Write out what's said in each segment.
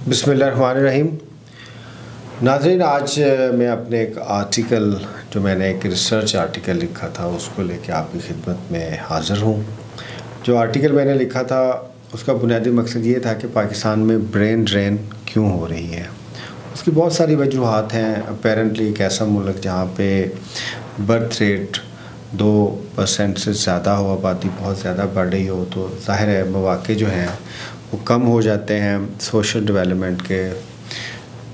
बिस्मिल्लाहिर्रहमानिर्रहीम। नाज़रीन, आज मैं अपने एक आर्टिकल जो मैंने एक रिसर्च आर्टिकल लिखा था उसको लेके आपकी खिदमत में हाज़िर हूँ। जो आर्टिकल मैंने लिखा था उसका बुनियादी मकसद ये था कि पाकिस्तान में ब्रेन ड्रेन क्यों हो रही है। उसकी बहुत सारी वजूहात हैं। अपेरेंटली एक ऐसा मुल्क जहाँ पे बर्थ रेट 2% से ज़्यादा हो, आबादी बहुत ज़्यादा बढ़ रही हो, तो ज़ाहिर है मौक़े जो हैं वो कम हो जाते हैं सोशल डेवलपमेंट के,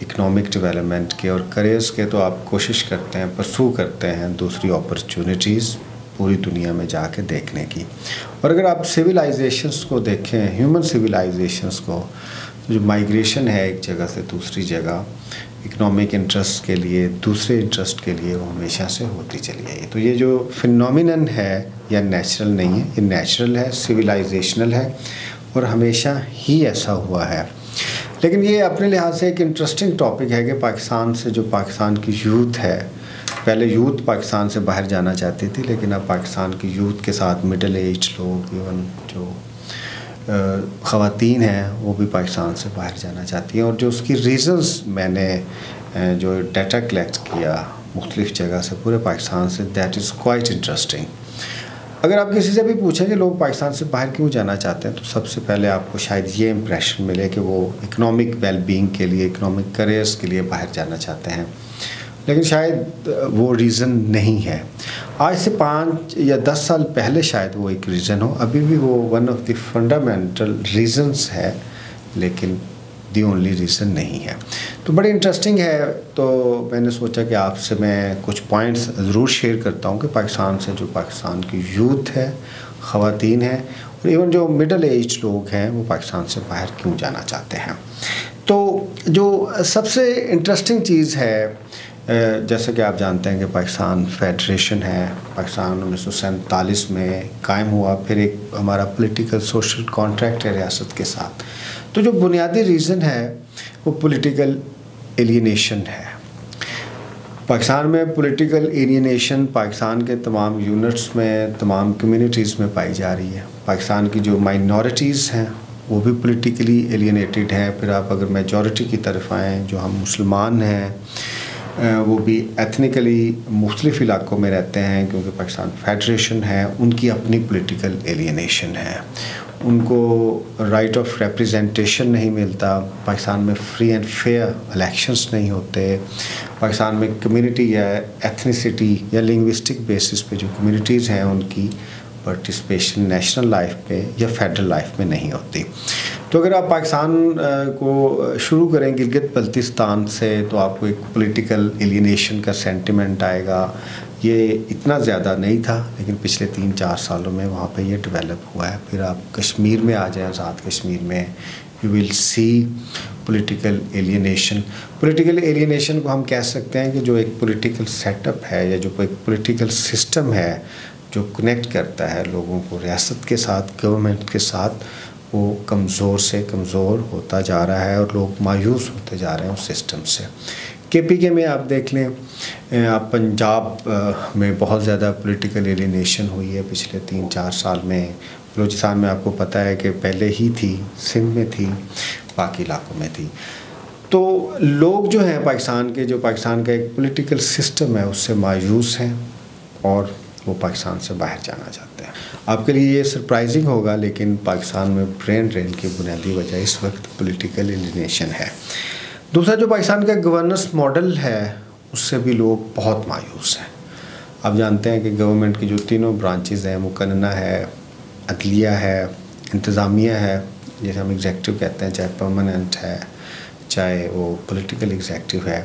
इकनॉमिक डेवलपमेंट के और करियर्स के। तो आप कोशिश करते हैं, परसू करते हैं दूसरी अपॉर्चुनिटीज़ पूरी दुनिया में जाके देखने की। और अगर आप सिविलाइजेशंस को देखें, ह्यूमन सिविलाइजेशंस को, तो जो माइग्रेशन है एक जगह से दूसरी जगह इकनॉमिक इंटरेस्ट के लिए, दूसरे इंटरेस्ट के लिए, वो हमेशा से होती चली आई है। तो ये जो फिनोमिनन है या नेचुरल नहीं है, ये नेचुरल है, सिविलाइजेशनल है और हमेशा ही ऐसा हुआ है। लेकिन ये अपने लिहाज से एक इंटरेस्टिंग टॉपिक है कि पाकिस्तान से जो पाकिस्तान की यूथ है, पहले यूथ पाकिस्तान से बाहर जाना चाहती थी, लेकिन अब पाकिस्तान की यूथ के साथ मिडिल एज लोग, इवन जो ख़वातीन हैं वो भी पाकिस्तान से बाहर जाना चाहती हैं। और जो उसकी रीज़न्स मैंने जो डाटा कलेक्ट किया मुख्तलिफ़ जगह से, पूरे पाकिस्तान से, दैट इज़ क्वाइट इंटरेस्टिंग। अगर आप किसी से भी पूछें कि लोग पाकिस्तान से बाहर क्यों जाना चाहते हैं, तो सबसे पहले आपको शायद ये इम्प्रेशन मिले कि वो इकनॉमिक वेलबींग के लिए, इकनॉमिक करियर्स के लिए बाहर जाना चाहते हैं, लेकिन शायद वो रीज़न नहीं है। आज से 5 या 10 साल पहले शायद वो एक रीज़न हो, अभी भी वो one of the fundamental reasons है, लेकिन दी ओनली रीज़न नहीं है। तो बड़ी इंटरेस्टिंग है। तो मैंने सोचा कि आपसे मैं कुछ पॉइंट्स ज़रूर शेयर करता हूँ कि पाकिस्तान से जो पाकिस्तान की यूथ है, ख़वातीन हैं और इवन जो मिडल एज लोग हैं, वो पाकिस्तान से बाहर क्यों जाना चाहते हैं। तो जो सबसे इंटरेस्टिंग चीज़ है, जैसे कि आप जानते हैं कि पाकिस्तान फेडरेशन है, पाकिस्तान 1947 में कायम हुआ, फिर एक हमारा पॉलिटिकल सोशल कॉन्ट्रैक्ट है रियासत के साथ। तो जो बुनियादी रीज़न है वो पॉलिटिकल एलियनेशन है। पाकिस्तान में पॉलिटिकल एलियनेशन पाकिस्तान के तमाम यूनिट्स में, तमाम कम्युनिटीज़ में पाई जा रही है। पाकिस्तान की जो माइनॉरिटीज़ हैं वो भी पॉलिटिकली एलियनेटेड हैं। फिर आप अगर मेजॉरिटी की तरफ आएँ, जो हम मुसलमान हैं, वो भी एथनिकली मुख्तलिफ़ इलाक़ों में रहते हैं, क्योंकि पाकिस्तान फेडरेशन है, उनकी अपनी पॉलिटिकल एलियनेशन है। उनको राइट ऑफ रिप्रेजेंटेशन नहीं मिलता, पाकिस्तान में फ्री एंड फेयर इलेक्शंस नहीं होते, पाकिस्तान में कम्युनिटी या एथनिसिटी या लिंग्विस्टिक बेसिस पे जो कम्युनिटीज़ हैं उनकी पार्टिसिपेशन नेशनल लाइफ पे या फेडरल लाइफ में नहीं होती। तो अगर आप पाकिस्तान को शुरू करें गिलगित बल्तिस्तान से, तो आपको एक पॉलिटिकल एलियनेशन का सेंटिमेंट आएगा। ये इतना ज़्यादा नहीं था, लेकिन पिछले 3-4 सालों में वहाँ पे ये डेवलप हुआ है। फिर आप कश्मीर में आ जाएं, आज़ाद कश्मीर में you will see political alienation. Political alienation को हम कह सकते हैं कि जो एक पॉलिटिकल सेटअप है या जो एक पॉलिटिकल सिस्टम है जो कनेक्ट करता है लोगों को रियासत के साथ, गवर्नमेंट के साथ, वो कमज़ोर से कमज़ोर होता जा रहा है और लोग मायूस होते जा रहे हैं उस सिस्टम से। KPK में आप देख लें, आप पंजाब में बहुत ज़्यादा पॉलिटिकल एलियनेशन हुई है पिछले 3-4 साल में। बलूचिस्तान में आपको पता है कि पहले ही थी, सिंध में थी, बाकी इलाकों में थी। तो लोग जो हैं पाकिस्तान के, जो पाकिस्तान का एक पॉलिटिकल सिस्टम है उससे मायूस हैं और वो पाकिस्तान से बाहर जाना चाहते हैं। आपके लिए ये सरप्राइजिंग होगा, लेकिन पाकिस्तान में ब्रेन ड्रेन की बुनियादी वजह इस वक्त पॉलिटिकल एलियनेशन है। दूसरा, जो पाकिस्तान का गवर्नेंस मॉडल है उससे भी लोग बहुत मायूस हैं। आप जानते हैं कि गवर्नमेंट की जो तीनों ब्रांचेज़ हैं, मुकन्ना है, अदलिया है, इंतज़ामिया है, जैसे हम एग्जेक्टिव कहते हैं, चाहे परमानेंट है चाहे वो पॉलिटिकल एग्जेक्टिव है।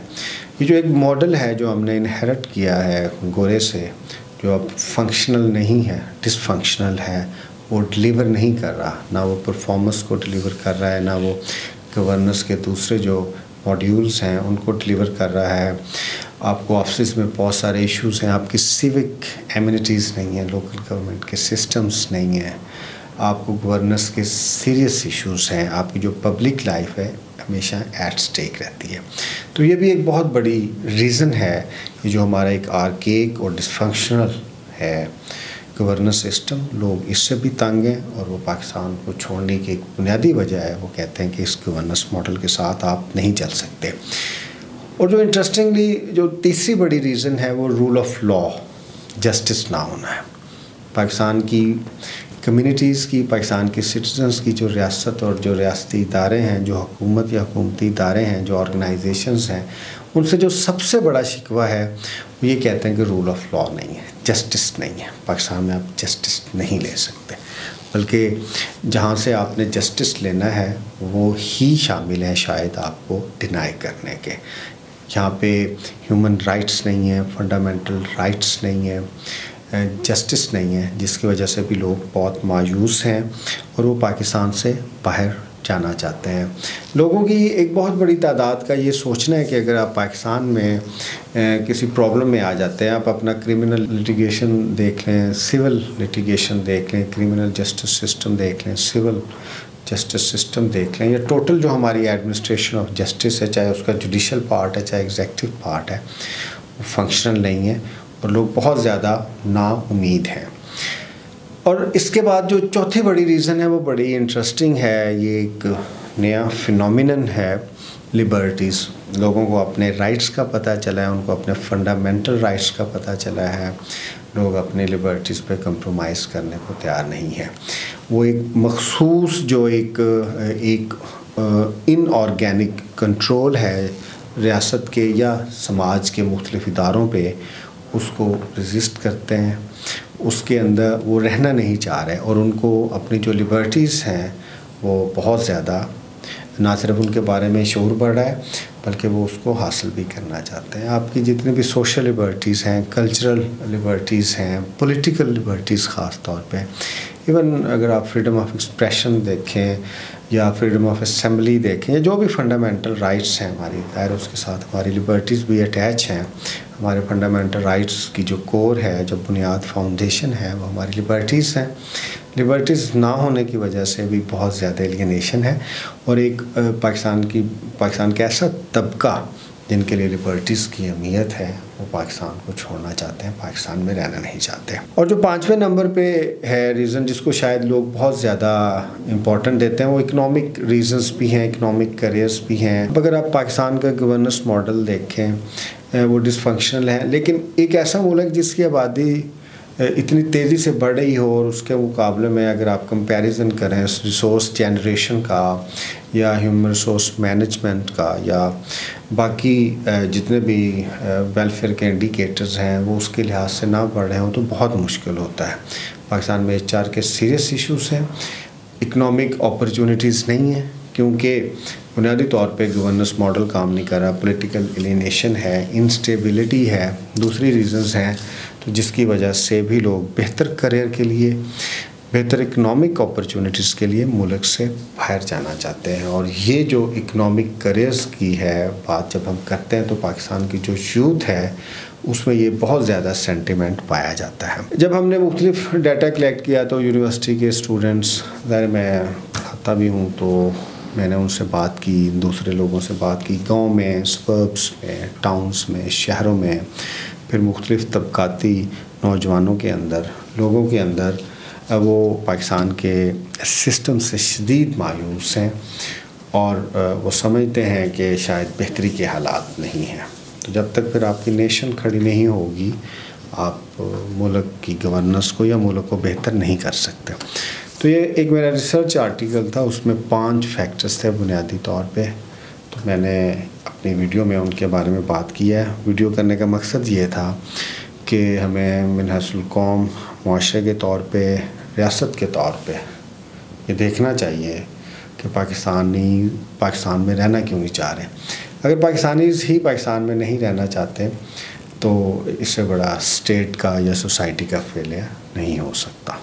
ये जो एक मॉडल है जो हमने इनहेरिट किया है गोरे से, जो अब फंक्शनल नहीं है, डिसफंक्शनल है, वो डिलीवर नहीं कर रहा, ना वो परफॉर्मेंस को डिलीवर कर रहा है, ना वो गवर्नेंस के दूसरे जो मॉड्यूल्स हैं उनको डिलीवर कर रहा है। आपको ऑफिस में बहुत सारे इश्यूज़ हैं, आपकी सिविक एमिनिटीज़ नहीं हैं, लोकल गवर्नमेंट के सिस्टम्स नहीं हैं, आपको गवर्नेंस के सीरियस इश्यूज़ हैं, आपकी जो पब्लिक लाइफ है हमेशा एट स्टेक रहती है। तो ये भी एक बहुत बड़ी रीज़न है, ये जो हमारा एक आर्केक और डिसफंक्शनल है गवर्नेंस सिस्टम, लोग इससे भी तंग हैं और वो पाकिस्तान को छोड़ने की एक बुनियादी वजह है, वो कहते हैं कि इस गवर्नेंस मॉडल के साथ आप नहीं चल सकते। और जो इंटरेस्टिंगली जो तीसरी बड़ी रीज़न है वो रूल ऑफ लॉ, जस्टिस ना होना है। पाकिस्तान की कम्युनिटीज़ की, पाकिस्तान के सिटीजन्स की जो रियासत और जो रियासती इदारे हैं, जो हुकूमत या हुकूमती इदारे हैं, जो ऑर्गेनाइजेशंस हैं, उनसे जो सबसे बड़ा शिकवा है वो ये कहते हैं कि रूल ऑफ लॉ नहीं है, जस्टिस नहीं है। पाकिस्तान में आप जस्टिस नहीं ले सकते, बल्कि जहाँ से आपने जस्टिस लेना है वो ही शामिल है शायद आपको डिनाई करने के। यहाँ पे ह्यूमन राइट्स नहीं है, फंडामेंटल राइट्स नहीं है, जस्टिस नहीं है, जिसकी वजह से भी लोग बहुत मायूस हैं और वो पाकिस्तान से बाहर जाना चाहते हैं। लोगों की एक बहुत बड़ी तादाद का ये सोचना है कि अगर आप पाकिस्तान में किसी प्रॉब्लम में आ जाते हैं, आप अपना क्रिमिनल लिटिगेशन देख लें, सिविल लिटिगेशन देख लें, क्रिमिनल जस्टिस सिस्टम देख लें, सिविल जस्टिस सिस्टम देख लें, या टोटल जो हमारी एडमिनिस्ट्रेशन ऑफ जस्टिस है, चाहे उसका जुडिशल पार्ट है चाहे एग्जेक्टिव पार्ट है, वो फंक्शनल नहीं है और लोग बहुत ज़्यादा नाउम्मीद हैं। और इसके बाद जो चौथी बड़ी रीज़न है वो बड़ी इंटरेस्टिंग है। ये एक नया फिनोमिनन है, लिबर्टीज़। लोगों को अपने राइट्स का पता चला है, उनको अपने फंडामेंटल राइट्स का पता चला है। लोग अपने लिबर्टीज़ पे कंप्रोमाइज़ करने को तैयार नहीं है। वो एक मखसूस जो एक इनऑर्गेनिक कंट्रोल है रियासत के या समाज के मुख्तलिफ इदारों पे, उसको रेजिस्ट करते हैं, उसके अंदर वो रहना नहीं चाह रहे और उनको अपनी जो लिबर्टीज़ हैं वो बहुत ज़्यादा, ना सिर्फ उनके बारे में शऊर बढ़ रहा है बल्कि वो उसको हासिल भी करना चाहते हैं। आपकी जितनी भी सोशल लिबर्टीज़ हैं, कल्चरल लिबर्टीज़ हैं, पॉलिटिकल लिबर्टीज़ ख़ास तौर पे, इवन अगर आप फ्रीडम ऑफ एक्सप्रेशन देखें या फ्रीडम ऑफ असेंबली देखें, जो भी फंडामेंटल राइट्स हैं हमारी, ज़ाहिर उसके साथ हमारी लिबर्टीज़ भी अटैच हैं। हमारे फंडामेंटल राइट्स की जो कोर है, जो बुनियाद फाउंडेशन है, वो हमारी लिबर्टीज़ हैं। लिबर्टीज़ ना होने की वजह से भी बहुत ज़्यादा एलियनेशन है और एक पाकिस्तान का ऐसा तबका जिनके लिए लिबर्टीज़ की अहमियत है, वो पाकिस्तान को छोड़ना चाहते हैं, पाकिस्तान में रहना नहीं चाहते। और जो 5वें नंबर पे है रीज़न, जिसको शायद लोग बहुत ज़्यादा इम्पोर्टेंट देते हैं, वो इकनॉमिक रीज़न्स भी हैं, इकनॉमिक करियर्स भी हैं। अब अगर आप पाकिस्तान का गवर्नेंस मॉडल देखें, वो डिसफंक्शनल है, लेकिन एक ऐसा मुल्क जिसकी आबादी इतनी तेज़ी से बढ़ रही हो और उसके मुकाबले में अगर आप कंपैरिजन करें रिसोर्स जनरेशन का या ह्यूमन रिसोर्स मैनेजमेंट का या बाकी जितने भी वेलफेयर के इंडिकेटर्स हैं, वो उसके लिहाज से ना बढ़ रहे हों तो बहुत मुश्किल होता है। पाकिस्तान में HR के सीरियस इश्यूज़ हैं, इकनॉमिक अपॉर्चुनिटीज़ नहीं हैं क्योंकि बुनियादी तौर पे गवर्नेंस मॉडल काम नहीं कर रहा, पॉलिटिकल एलियनेशन है, इंस्टेबिलिटी है, दूसरी रीजंस हैं, तो जिसकी वजह से भी लोग बेहतर करियर के लिए, बेहतर इकनॉमिक अपॉर्चुनिटीज़ के लिए मुल्क से बाहर जाना चाहते हैं। और ये जो इकनॉमिक करियर्स की है बात जब हम करते हैं तो पाकिस्तान की जो यूथ है उसमें ये बहुत ज़्यादा सेंटिमेंट पाया जाता है। जब हमने मुख्तलिफ डाटा कलेक्ट किया तो यूनिवर्सिटी के स्टूडेंट्स, ज़ाहिर मैं खाता भी हूँ, तो मैंने उनसे बात की, दूसरे लोगों से बात की, गांव में, सबर्ब्स में, टाउन्स में, शहरों में, फिर मुख्तलिफ तबकाती नौजवानों के अंदर, लोगों के अंदर वो पाकिस्तान के सिस्टम से शदीद मायूस हैं और वो समझते हैं कि शायद बेहतरी के हालात नहीं हैं। तो जब तक फिर आपकी नेशन खड़ी नहीं होगी, आप मुल्क की गवर्नेंस को या मुल्क को बेहतर नहीं कर सकते। तो ये एक मेरा रिसर्च आर्टिकल था, उसमें 5 फैक्टर्स थे बुनियादी तौर पे, तो मैंने अपनी वीडियो में उनके बारे में बात की है। वीडियो करने का मकसद ये था कि हमें मिनहसुल कौम, मुआशरे के तौर पे, रियासत के तौर पे ये देखना चाहिए कि पाकिस्तान में रहना क्यों नहीं चाह रहे। अगर पाकिस्तानीज़ ही पाकिस्तान में नहीं रहना चाहते तो इससे बड़ा स्टेट का या सोसाइटी का फेलियर नहीं हो सकता।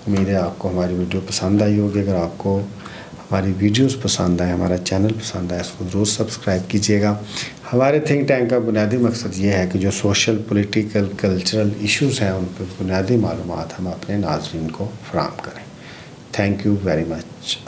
उम्मीद है आपको हमारी वीडियो पसंद आई होगी। अगर आपको हमारी वीडियोस पसंद आए, हमारा चैनल पसंद आए, इसको ज़रूर सब्सक्राइब कीजिएगा। हमारे थिंक टैंक का बुनियादी मकसद ये है कि जो सोशल, पॉलिटिकल, कल्चरल इश्यूज़ हैं उन पर बुनियादी मालूमात हम अपने नाज़रीन को फराहम करें। Thank you very much.